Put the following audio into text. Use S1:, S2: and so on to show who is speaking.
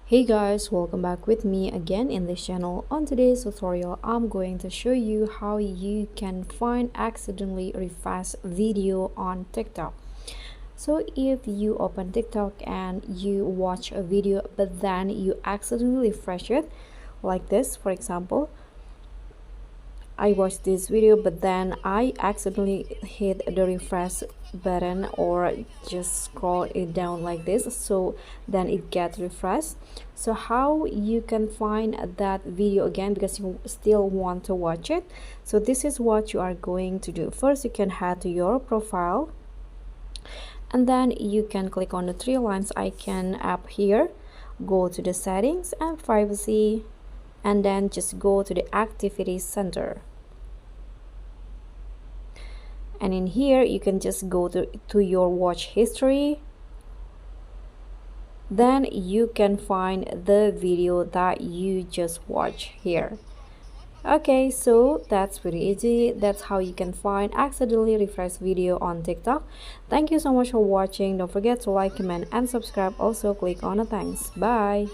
S1: Hey guys, welcome back with me again in this channel. On today's tutorial, I'm going to show you how you can find accidentally refresh video on TikTok. So if you open TikTok and you watch a video but then you accidentally refresh it like this, for example, I watched this video but then I accidentally hit the refresh button or just scroll it down like this, so then it gets refreshed. So how you can find that video again because you still want to watch it? So this is what you are going to do. First, you can head to your profile and then you can click on the three lines icon up here, go to the settings and privacy, and then just go to the activity center. And in here you can just go to your watch history. Then you can find the video that you just watched here. Okay, so that's pretty easy. That's how you can find accidentally refresh video on TikTok. Thank you so much for watching. Don't forget to like, comment and subscribe. Also click on the thanks. Bye.